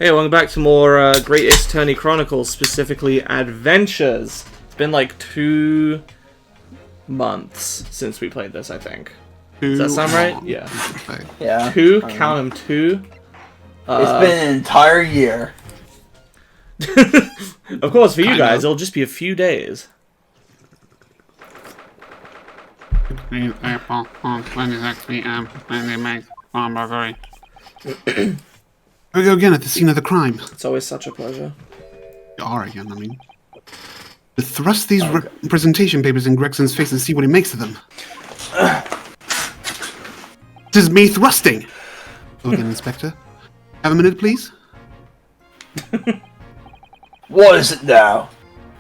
Hey, welcome back to more Great Ace Attorney Chronicles, specifically Adventures. It's been like 2 months since we played this, I think. Does that sound right? Yeah. Yeah. 2, count them 2. It's been an entire year. Of course, for you guys, it'll just be a few days. April 26 p.m. and they make pawnbrokery. We go again at the scene of the crime. It's always such a pleasure. You are again, I mean. To thrust these representation papers in Gregson's face and see what he makes of them. This is me thrusting! Go again, Inspector. Have a minute, please? What is it now?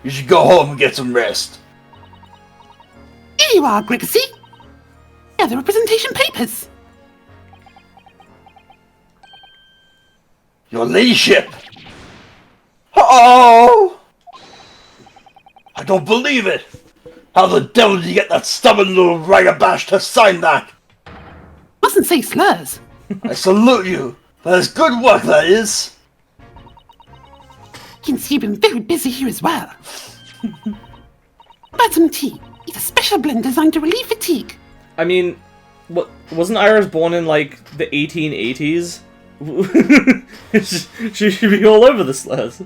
You should go home and get some rest. Here you are, Gregsy. Yeah, the representation papers. Your ladyship! Oh! I don't believe it! How the devil did you get that stubborn little ragabash to sign that? Mustn't say slurs. I salute you! That is good work, that is! You can see you've been very busy here as well. About some tea. It's a special blend designed to relieve fatigue. I mean, wasn't Iris born in, like, the 1880s? She should be all over the slurs.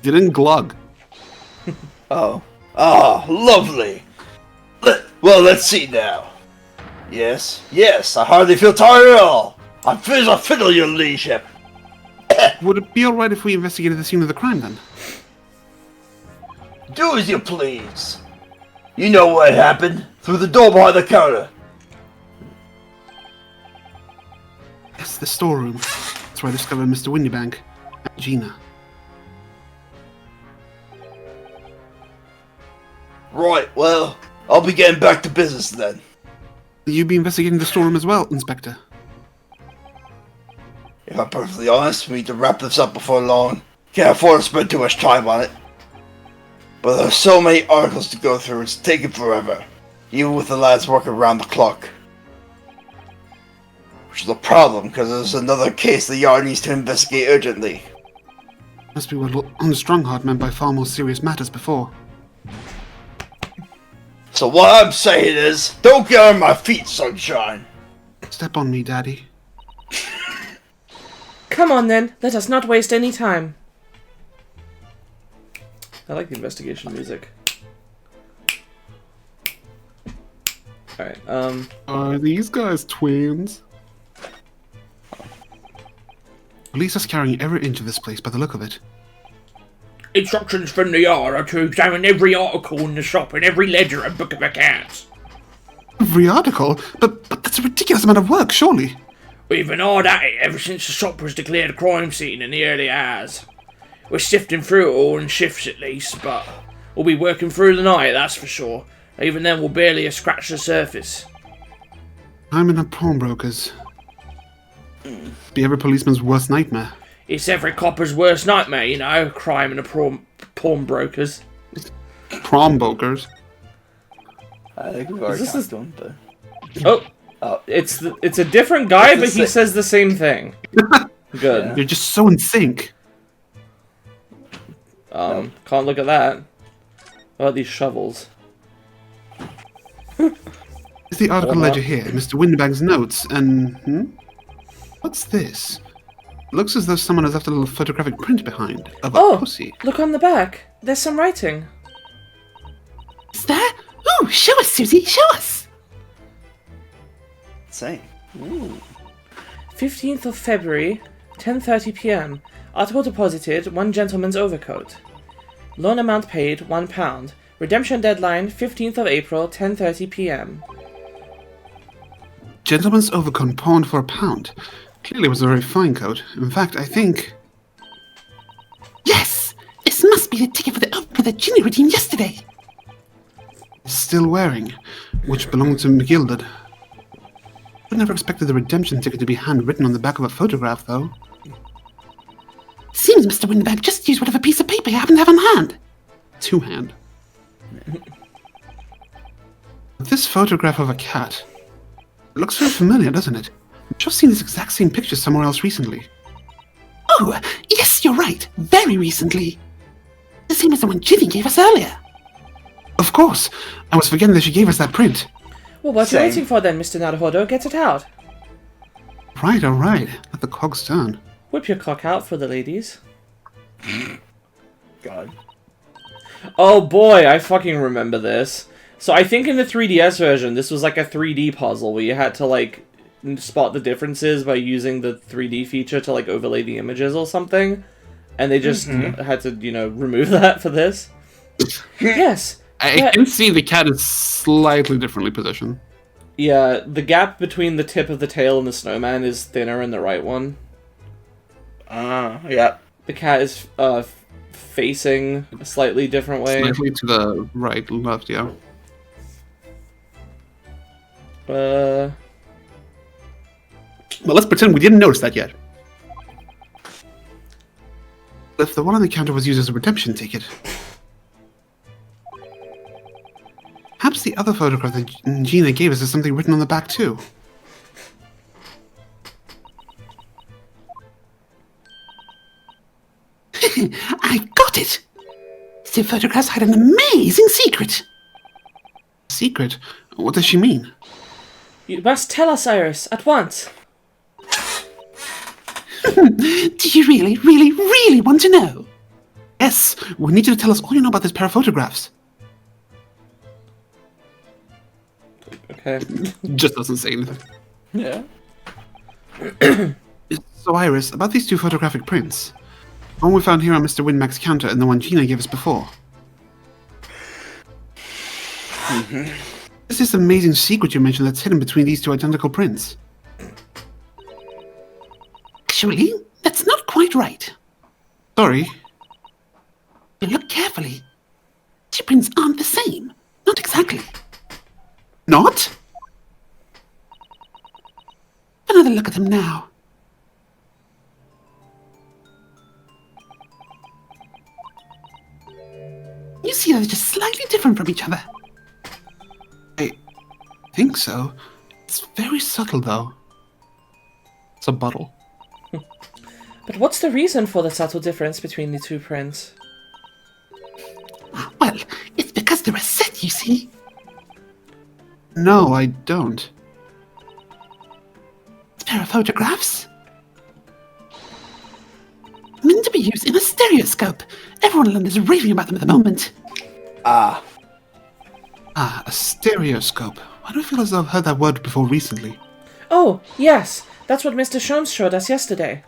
Didn't glug. Oh. Ah, lovely! Well, let's see now. Yes, I hardly feel tired at all. I'm fit as a fiddle, your ladyship. Would it be alright if we investigated the scene of the crime, then? Do as you please. You know what happened. Through the door behind the counter. Yes, the storeroom. That's where I discovered Mr. Windybank and Gina. Right, well, I'll be getting back to business then. Will you be investigating the storeroom as well, Inspector? If I'm perfectly honest, we need to wrap this up before long. Can't afford to spend too much time on it. But there's so many articles to go through, it's taking forever. Even with the lads working around the clock. Which is a problem, because there's another case the yard needs to investigate urgently. Must be what Strongheart meant by far more serious matters before. So what I'm saying is, don't get on my feet, sunshine. Step on me, Daddy. Come on then, let us not waste any time. I like the investigation music. Alright, Are these guys twins? Police are carrying every inch of this place by the look of it. Instructions from the yard are to examine every article in the shop and every ledger and book of accounts. Every article? But that's a ridiculous amount of work, surely. We've been hard at it ever since the shop was declared a crime scene in the early hours. We're sifting through it all in shifts at least, but we'll be working through the night, that's for sure. Even then, we'll barely have scratched the surface. I'm in a pawnbroker's. Be every policeman's worst nightmare. It's every copper's worst nightmare, you know, crime and the pawnbrokers. Pawnbrokers? I think we've already talked to him, but... Oh, it's a different guy, but he says the same thing. Good. You're just so in sync. Can't look at that. What about these shovels? Is the article ledger here, Mr. Windbag's notes, and... What's this? Looks as though someone has left a little photographic print behind of a pussy. Look on the back. There's some writing. Is there? Ooh, show us, Susie, show us! Same. Ooh. 15th of February, 10:30 p.m. Article deposited, 1 gentleman's overcoat. Loan amount paid, £1. Redemption deadline, 15th of April, 10:30 p.m. Gentleman's overcoat pawned for £1. Clearly was a very fine coat. In fact, I think... Yes! This must be the ticket for the outfit that Ginny redeemed yesterday! Still wearing, which belonged to McGilded. I never expected the redemption ticket to be handwritten on the back of a photograph, though. Seems Mr. Windbag just used whatever piece of paper he happened to have on hand. To hand. This photograph of a cat. It looks very familiar, doesn't it? I've just seen this exact same picture somewhere else recently. Oh, yes, you're right. Very recently. The same as the one Ginny gave us earlier. Of course. I was forgetting that she gave us that print. Well, what are you Same. waiting for then, Mr. Naruhodo? Get it out. Right, alright. Let the cogs turn. Whip your cock out for the ladies. God. Oh boy, I fucking remember this. So I think in the 3DS version, this was like a 3D puzzle where you had to like spot the differences by using the 3D feature to like overlay the images or something. And they just had to, you know, remove that for this. Yes. I can see the cat is slightly differently positioned. Yeah, the gap between the tip of the tail and the snowman is thinner in the right one. Yeah. The cat is facing a slightly different way. Slightly to the right, left, yeah. Uh, Well, let's pretend we didn't notice that yet. If the one on the counter was used as a redemption ticket, perhaps the other photograph that Gina gave us has something written on the back too. I got it! These two photographs hide an amazing secret. Secret? What does she mean? you must tell us, Iris, at once. Do you really, really, really want to know? Yes, we need you to tell us all you know about this pair of photographs. Okay. Just doesn't say anything. Yeah. So, Iris, about these two photographic prints. The one we found here on Mr. Winmack's counter and the one Gina gave us before. There's this amazing secret you mentioned that's hidden between these two identical prints. Actually, that's not quite right. Sorry. If you look carefully, two prints aren't the same. Not exactly. Not? Another look at them now. You see they're just slightly different from each other. I think so. It's very subtle, though. It's a bottle. But what's the reason for the subtle difference between the two prints? Well, it's because they're a set, you see. No, I don't. This pair of photographs meant to be used in a stereoscope. Everyone in London is raving about them at the moment. Ah, a stereoscope. Why do I feel as though I've heard that word before recently? Oh, yes. That's what Mr. Sholmes showed us yesterday.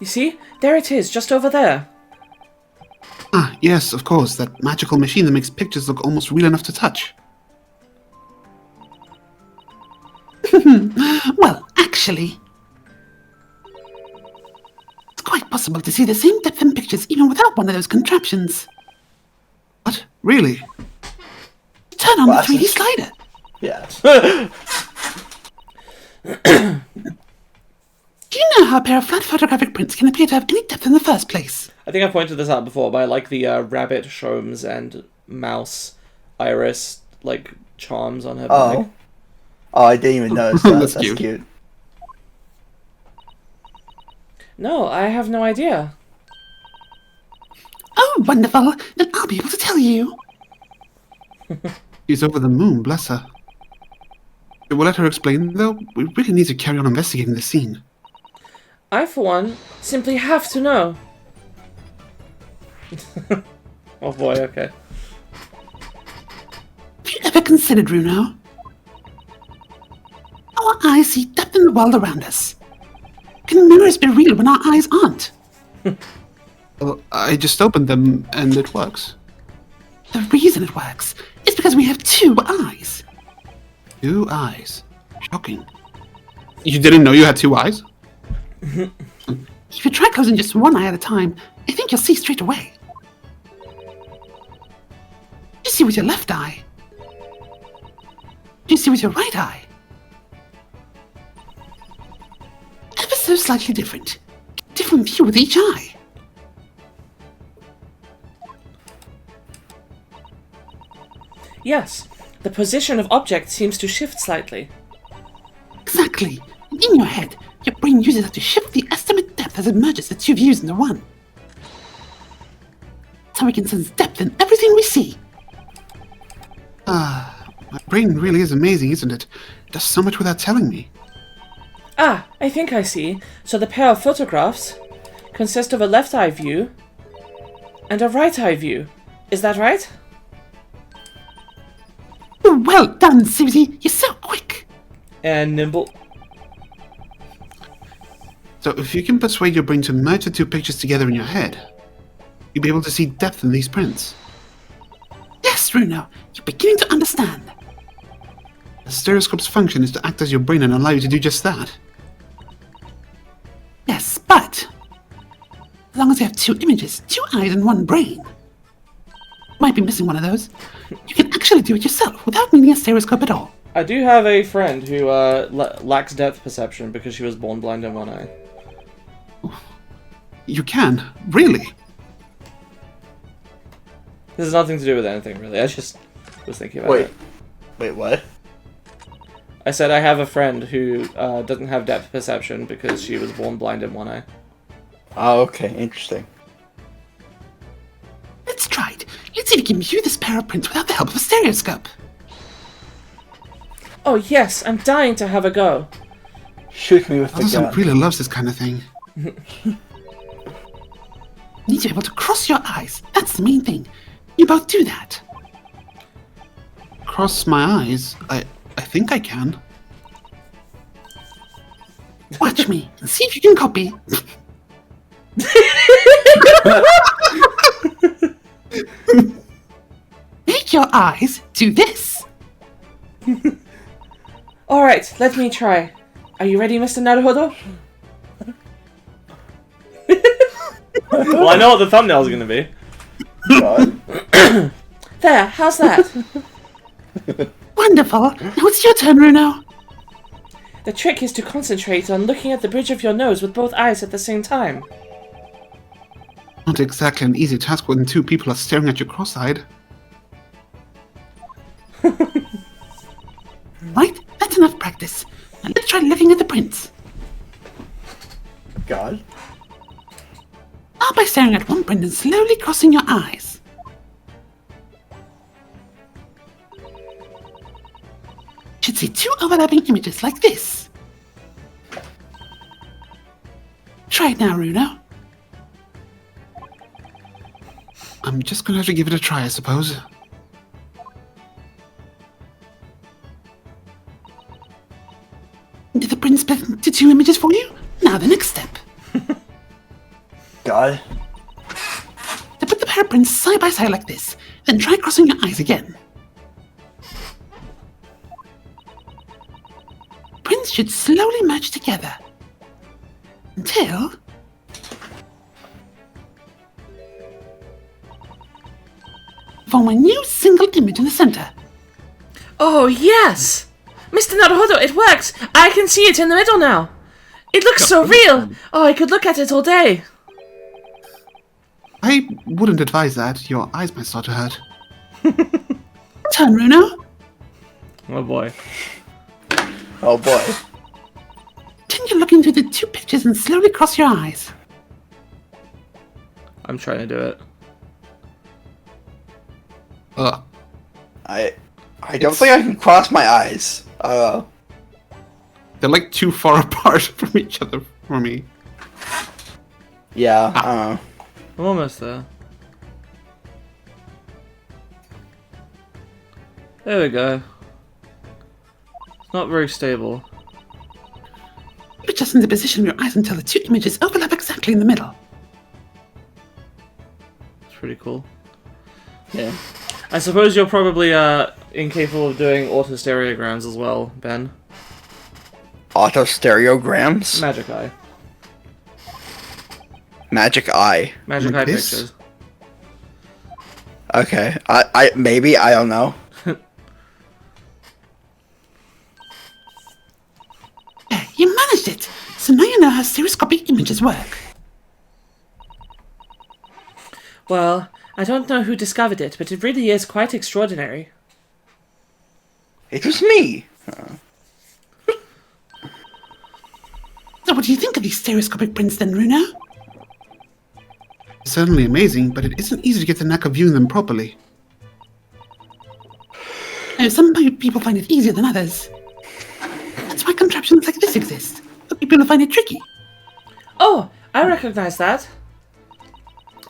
You see? There it is, just over there. Ah, yes, of course. That magical machine that makes pictures look almost real enough to touch. Well, actually, it's quite possible to see the same depth in pictures even without one of those contraptions. What? Really? Turn on Well, the 3D that's- slider. Yes. Do you know how a pair of flat photographic prints can appear to have any depth in the first place? I think I pointed this out before, but I like the rabbit Sholmes and mouse Iris, like, charms on her Oh. bag. Oh, I didn't even notice that. That's That's cute. cute. No, I have no idea. Oh, wonderful. Then I'll be able to tell you. She's over the moon, bless her. We'll let her explain, though. We really need to carry on investigating the scene. I, for one, simply have to know. Oh boy, okay. Have you ever considered, Bruno? Our eyes see depth in the world around us. Can mirrors be real when our eyes aren't? Well, I just opened them, and it works. The reason it works is because we have two eyes. 2 eyes. Shocking. You didn't know you had 2 eyes? If you try closing just one eye at a time, I think you'll see straight away. You see with your left eye. You see with your right eye. Ever so slightly different. Different view with each eye. Yes, the position of objects seems to shift slightly. Exactly. And in your head, your brain uses that to shift the estimate depth as it merges the two views into one. That's how we can sense depth in everything we see. My brain really is amazing, isn't it? It does so much without telling me. Ah, I think I see. So the pair of photographs consist of a left eye view and a right eye view. Is that right? Well done, Susie. You're so quick. And nimble. So if you can persuade your brain to merge the two pictures together in your head, you'll be able to see depth in these prints. Yes, Bruno. You're beginning to understand. The stereoscope's function is to act as your brain and allow you to do just that. Yes, but as long as you have two images, two eyes, and one brain. Might be missing one of those. You can actually do it yourself without needing a stereoscope at all. I do have a friend who lacks depth perception because she was born blind in one eye. You can? Really? This has nothing to do with anything, really. I just was thinking about it. Wait, what? I said I have a friend who doesn't have depth perception because she was born blind in one eye. Oh, okay, interesting. Let's try it. Let's see if we can view this pair of prints without the help of a stereoscope. Oh yes, I'm dying to have a go. Shoot me with the Alison gun. really loves this kind of thing. You need to be able to cross your eyes. That's the main thing. You both do that. Cross my eyes? I think I can. Watch me and see if you can copy. Make your eyes do this. Alright, let me try. Are you ready, Mr. Naruhodo? Well, I know what the thumbnail's gonna be. God. There, how's that? Wonderful. Now it's your turn, Bruno. The trick is to concentrate on looking at the bridge of your nose with both eyes at the same time. Not exactly an easy task when two people are staring at you cross-eyed. Right? That's enough practice. Now let's try looking at the prints. God. Start by staring at one print and slowly crossing your eyes. You should see two overlapping images like this. Try it now, Bruno. I'm just gonna have to give it a try, I suppose. Did the print split into two images for you? Now the next step. God. To put the pair of prints side by side like this, then try crossing your eyes again. Prints should slowly merge together until form a new single image in the center. Oh, yes! Mr. Naruhodo, it works! I can see it in the middle now! It looks so real! Oh, I could look at it all day! I wouldn't advise that. Your eyes might start to hurt. Turn, Bruno. Oh boy. Oh boy. Continue looking through the two pictures and slowly cross your eyes. I'm trying to do it. Ugh. I don't think I can cross my eyes. They're like too far apart from each other for me. Yeah, I don't know. I'm almost there. There we go. It's not very stable. Adjust in the position of your eyes until the two images overlap exactly in the middle. It's pretty cool. Yeah. I suppose you're probably incapable of doing autostereograms as well, Ben. Auto stereograms? Magic Eye. Magic eye. Magic Like Eye this? pictures. Okay. I maybe, I don't know. There, you managed it! So now you know how stereoscopic images work. Well, I don't know who discovered it, but it really is quite extraordinary. It was me. So what do you think of these stereoscopic prints then, Runo? Certainly amazing, but it isn't easy to get the knack of viewing them properly. Some people find it easier than others. That's why contraptions like this exist. For people who find it tricky. Oh, I recognize that.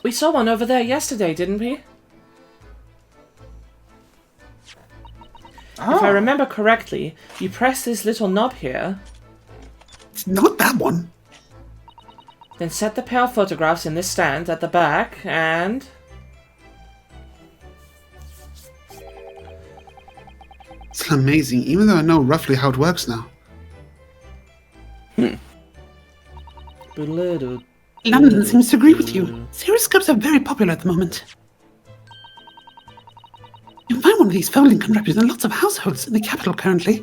We saw one over there yesterday, didn't we? If I remember correctly, you press this little knob here, It's not that one. then set the pair of photographs in this stand at the back, and... It's amazing, even though I know roughly how it works now. London seems to agree with you. Stereoscopes are very popular at the moment. You can find one of these folding contraptions in lots of households in the capital currently.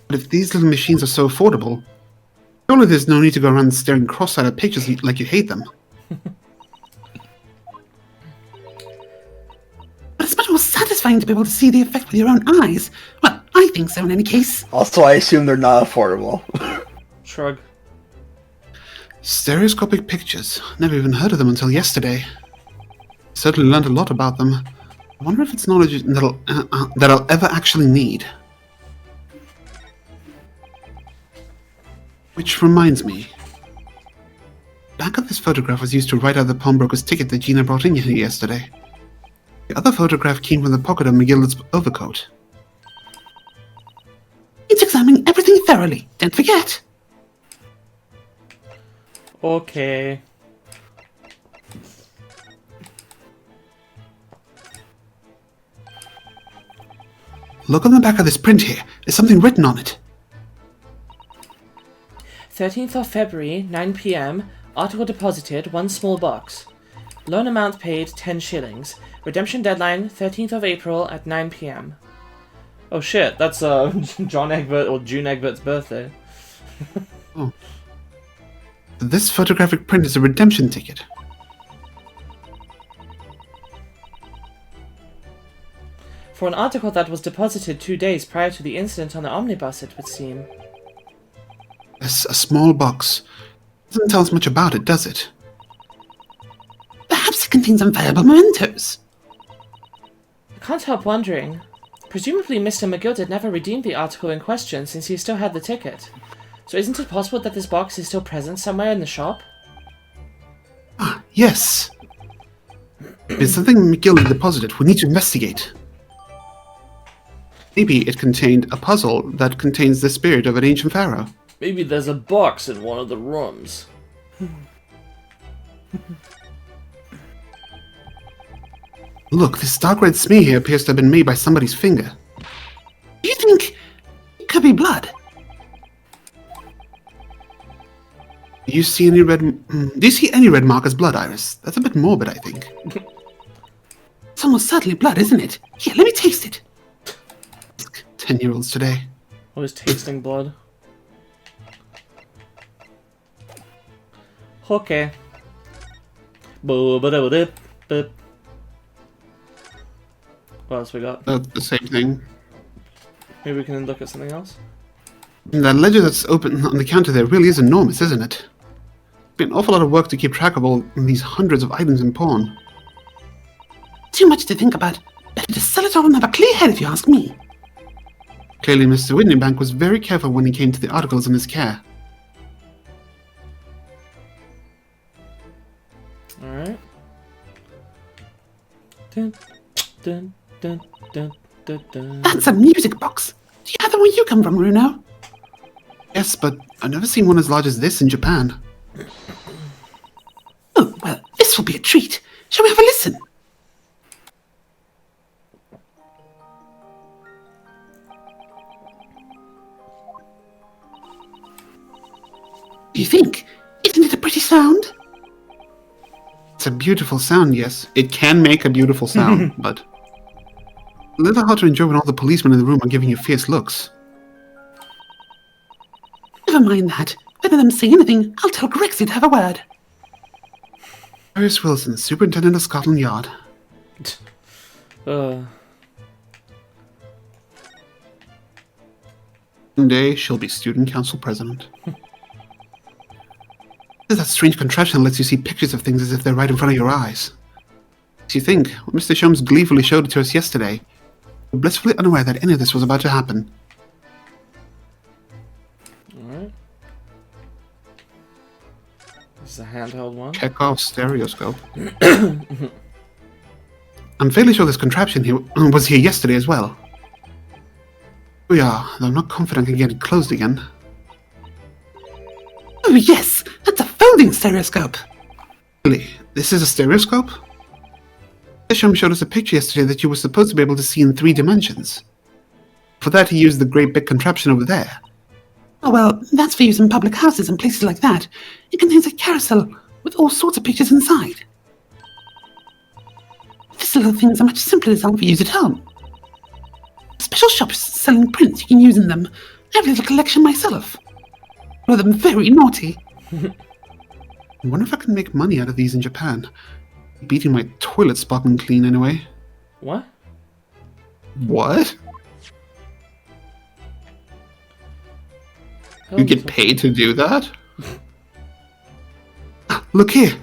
But if these little machines are so affordable, surely there's no need to go around staring cross-eyed at pictures like you hate them. But it's much more satisfying to be able to see the effect with your own eyes. Well, I think so in any case. Also, I assume they're not affordable. Shrug. Stereoscopic pictures. Never even heard of them until yesterday. Certainly learned a lot about them. I wonder if it's knowledge that I'll ever actually need. Which reminds me. Back of this photograph was used to write out the pawnbroker's ticket that Gina brought in here yesterday. The other photograph came from the pocket of McGillard's overcoat. It's examining everything thoroughly. Don't forget. Okay. Look on the back of this print here. There's something written on it. 13th of February, 9 p.m. Article deposited, 1 small box. Loan amount paid, 10 shillings. Redemption deadline, 13th of April at 9 p.m. Oh shit, that's John Egbert or June Egbert's birthday. Oh. This photographic print is a redemption ticket. For an article that was deposited 2 days prior to the incident on the omnibus, it would seem. Yes, a small box. Doesn't tell us much about it, does it? Perhaps it contains some valuable mementos. I can't help wondering. Presumably Mr. McGill never redeemed the article in question since he still had the ticket. So isn't it possible that this box is still present somewhere in the shop? Ah, yes. It's something McGill deposited. We need to investigate. Maybe it contained a puzzle that contains the spirit of an ancient pharaoh. Maybe there's a box in one of the rooms. Look, this dark red smear here appears to have been made by somebody's finger. Do you think it could be blood? Do you see any red mark as blood, Iris? That's a bit morbid, I think. It's almost certainly blood, isn't it? Here, let me taste it. 10-year-olds today. Always tasting blood. Okay. What else we got? The same thing. Maybe we can look at something else? That ledger that's open on the counter there really is enormous, isn't it? It's been an awful lot of work to keep track of all these hundreds of items in pawn. Too much to think about. Better just sell it all and have a clear head if you ask me. Clearly, Mr. Whitneybank was very careful when he came to the articles in his care. Alright. Dun, dun, dun, dun, dun, dun. That's a music box. Do you have the one you come from, Runo? Yes, but I've never seen one as large as this in Japan. Oh, well, this will be a treat. Shall we have a listen? Do you think? Isn't it a pretty sound? It's a beautiful sound, yes. It can make a beautiful sound, but a little hard to enjoy when all the policemen in the room are giving you fierce looks. Never mind that. Whether them say anything, I'll tell Grexy to have a word. Iris Wilson, Superintendent of Scotland Yard. One day she'll be student council president. There's that strange contraption that lets you see pictures of things as if they're right in front of your eyes. Makes you think, when Mr. Sholmes gleefully showed it to us yesterday, we were blissfully unaware that any of this was about to happen. Alright. This is a handheld one. Chekhov's stereoscope. I'm fairly sure this contraption here was here yesterday as well. We are, though I'm not confident I can get it closed again. Oh yes, that's a folding stereoscope. Really? This is a stereoscope? Mr. showed us a picture yesterday that you were supposed to be able to see in 3 dimensions. For that he used the great big contraption over there. Oh well, that's for use in public houses and places like that. It contains a carousel with all sorts of pictures inside. This little thing is a much simpler design for use at home. Special shops selling prints you can use in them. I have a little collection myself. All of them very naughty. I wonder if I can make money out of these in Japan. Beating my toilet sparkling clean anyway. What? What? You get paid to do that? Look here.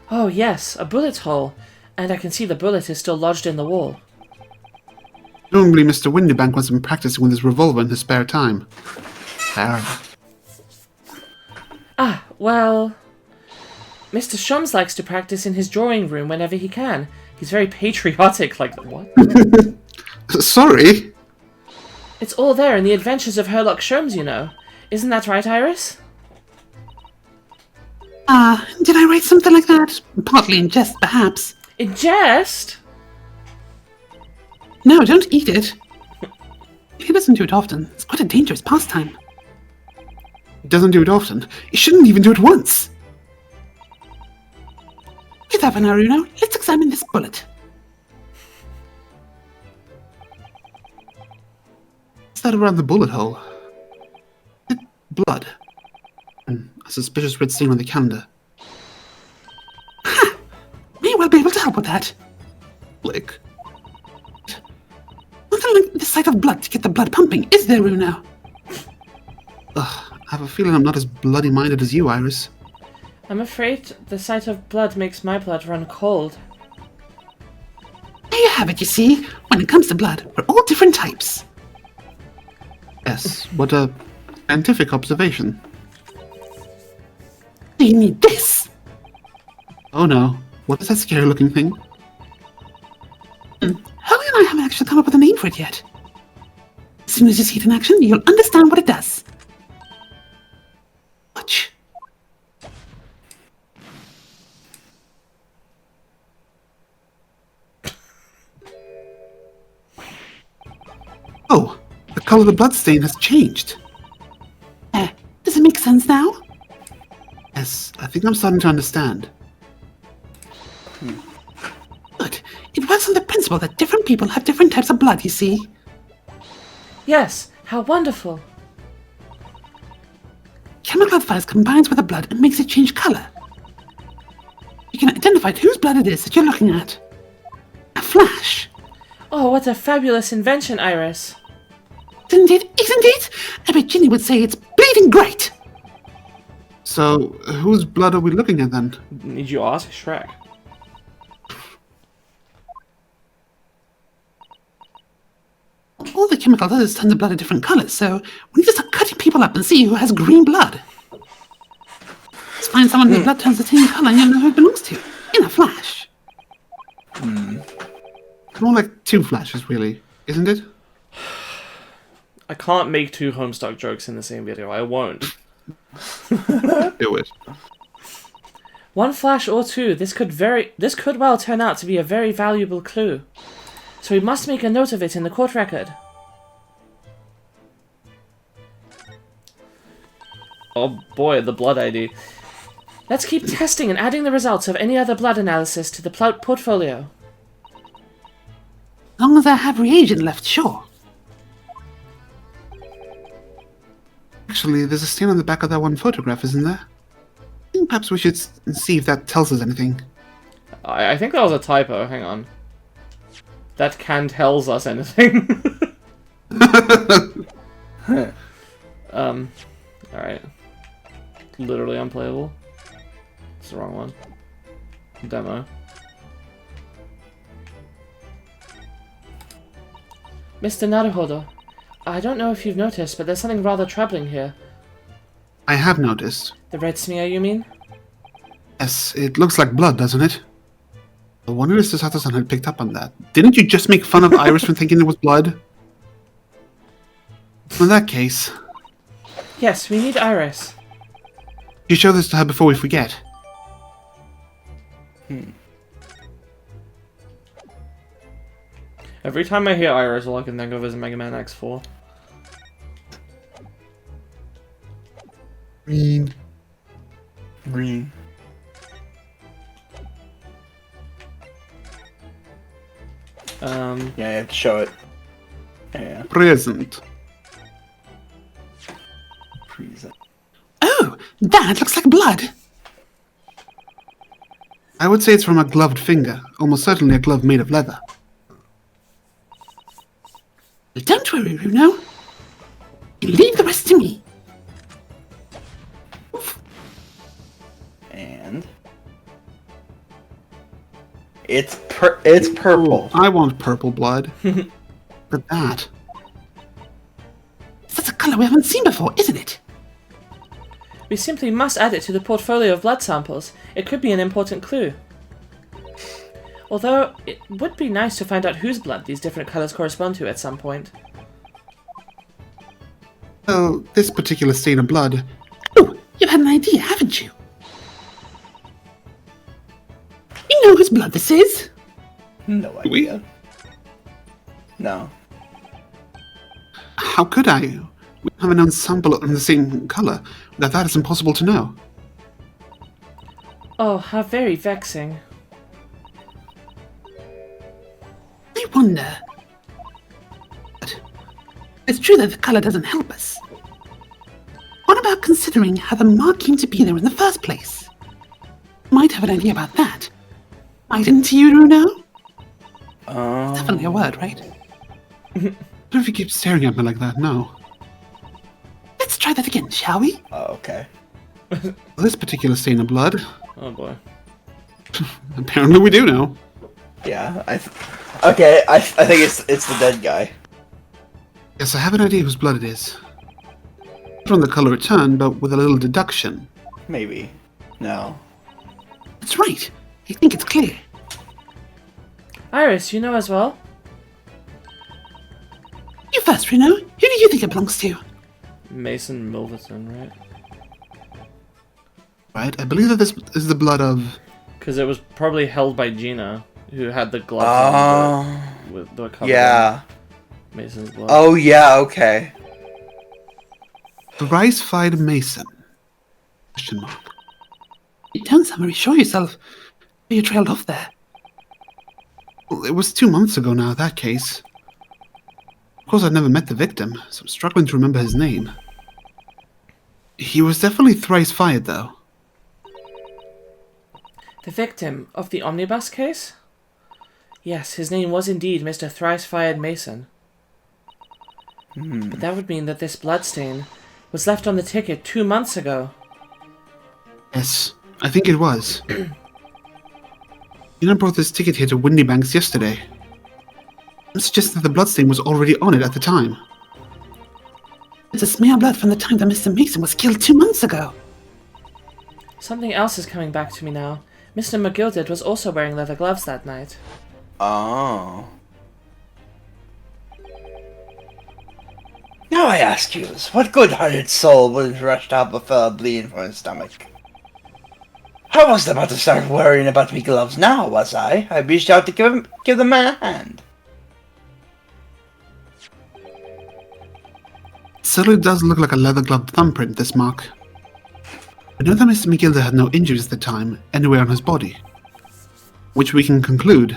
Oh yes, a bullet hole. And I can see the bullet is still lodged in the wall. Normally Mr. Windybank must have been practicing with his revolver in his spare time. Fair enough. Ah, well... Mr. Shums likes to practice in his drawing room whenever he can. He's very patriotic like that. What? Sorry? It's all there in the Adventures of Herlock Sholmes, you know. Isn't that right, Iris? Did I write something like that? Partly in jest, perhaps. In jest? No, don't eat it. He doesn't do it often. It's quite a dangerous pastime. He doesn't do it often. He shouldn't even do it once. With that, Naruno, let's examine this bullet. What's that around the bullet hole? Blood. A suspicious red stain on the calendar. Ha! May well be able to help with that. Flick. Nothing like the sight of blood to get the blood pumping, is there, Runo? Ugh, I have a feeling I'm not as bloody-minded as you, Iris. I'm afraid the sight of blood makes my blood run cold. There you have it, you see. When it comes to blood, we're all different types. Yes, what a scientific observation. You need this. Oh no, what is that scary-looking thing? Holly and I haven't actually come up with a name for it yet. As soon as you see it in action, you'll understand what it does. Watch. Oh, the color of the bloodstain has changed. Does it make sense now? Yes, I think I'm starting to understand. Good. It works on the principle that different people have different types of blood, you see. Yes, how wonderful. Chemical advice combines with the blood and makes it change color. You can identify whose blood it is that you're looking at. A flash. Oh, what a fabulous invention, Iris. Isn't it? I bet Ginny would say it's bleeding great. So, whose blood are we looking at then? Need you ask Shrek? All the chemical does is turn the blood a different colors, so we need to start cutting people up and see who has green blood. Let's find someone whose blood turns the same color and you'll know who it belongs to. In a flash. More like 2 flashes, really, isn't it? I can't make 2 Homestuck jokes in the same video. I won't. Do it. 1 flash or 2. This could well turn out to be a very valuable clue. So we must make a note of it in the court record. Oh boy, the blood ID. Let's keep testing and adding the results of any other blood analysis to the portfolio. As long as I have reagent left, sure. Actually, there's a stain on the back of that one photograph, isn't there? I think perhaps we should see if that tells us anything. I think that was a typo. Hang on. That can tells us anything. Alright. Literally unplayable. It's the wrong one. Demo. Mr. Naruhodo, I don't know if you've noticed, but there's something rather troubling here. I have noticed. The red smear, you mean? Yes, it looks like blood, doesn't it? I wonder if Sato-san had picked up on that. Didn't you just make fun of Iris for thinking it was blood? In that case, Yes, we need Iris. you show this to her before we forget. Every time I hear Iris, all I can think of is Mega Man X4. Green. Green. Yeah, you have to show it. Yeah. Present. Present. Oh, that looks like blood. I would say it's from a gloved finger, almost certainly a glove made of leather. Don't worry, Runo. Leave the rest to me. And it's purple. I want purple blood. But that. That's a color we haven't seen before, isn't it? We simply must add it to the portfolio of blood samples. It could be an important clue. Although, it would be nice to find out whose blood these different colors correspond to at some point. Well, this particular stain of blood. Oh, you've had an idea, haven't you? You know whose blood this is? No idea. No. How could I? We have an ensemble in the same color. That is impossible to know. Oh, how very vexing. I wonder. But it's true that the color doesn't help us. What about considering how the mark came to be there in the first place? Might have an idea about that. Mightn't you, Runo? Definitely a word, right? Don't if you keep staring at me like that, no. Let's try that again, shall we? Oh, okay. This particular stain of blood. Oh boy. Apparently we do know. Yeah. I think it's the dead guy. Yes, I have an idea whose blood it is. Not from the color return, but with a little deduction. Maybe. No. That's right. I think it's clear. Iris, you know as well? You first, Runo. Who do you think it belongs to? Mason Milverton, right? Right, I believe that this is the blood of... Because it was probably held by Gina, who had the gloves on with the cover. Yeah. Mason's blood. Oh, yeah, okay. Thrice-fied Mason. Question mark. You don't sound very sure yourself. You trailed off there. Well, it was 2 months ago now, that case. Of course, I'd never met the victim, so I'm struggling to remember his name. He was definitely thrice-fired, though. The victim of the omnibus case? Yes, his name was indeed Mr. Thrice-Fired Mason. But that would mean that this bloodstain was left on the ticket 2 months ago. Yes, I think it was. Gina brought this ticket here to Windy Banks yesterday. I'm suggesting that the bloodstain was already on it at the time. It's a smear of blood from the time that Mr. Mason was killed 2 months ago. Something else is coming back to me now. Mr. McGilded was also wearing leather gloves that night. Oh. Now I ask you, what good-hearted soul would have rushed out but felt bleeding from his stomach? I wasn't about to start worrying about me gloves now, was I? I reached out to give the man a hand. It certainly does look like a leather-gloved thumbprint, this mark. We know that Mr. McGilder had no injuries at the time, anywhere on his body. Which we can conclude.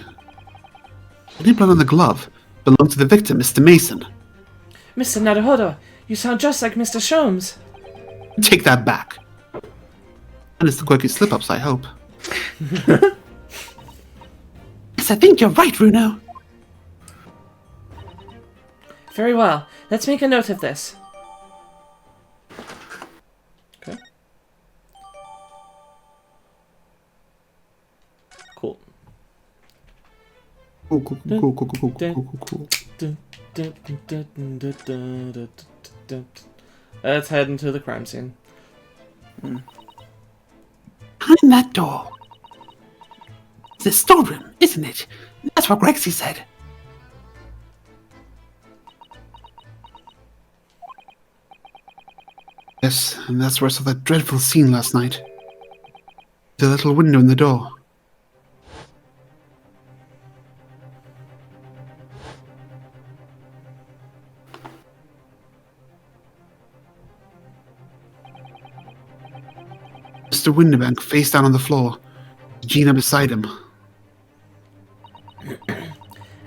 Any blood on the glove belonged to the victim, Mr. Mason. Mr. Naruhodo, you sound just like Mr. Sholmes. Take that back. And it's the quirky slip-ups, I hope. Yes, I think you're right, Runo. Very well. Let's make a note of this. Okay. Cool. Cool. Let's head into the crime scene. Behind that door. It's a storeroom, isn't it? That's what Grexy said. Yes, and that's where I saw that dreadful scene last night. The little window in the door. Mr. Winterbank face down on the floor. Gina beside him.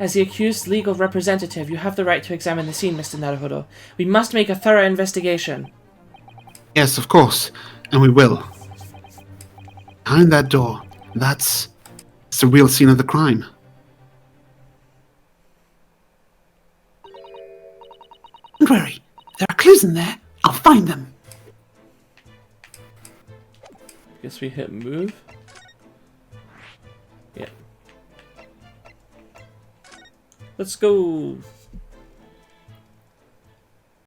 As the accused's legal representative, you have the right to examine the scene, Mr. Naruhodo. We must make a thorough investigation. Yes, of course, and we will. Behind that door, that's the real scene of the crime. Don't worry. There are clues in there. I'll find them. Guess we hit move. Yeah. Let's go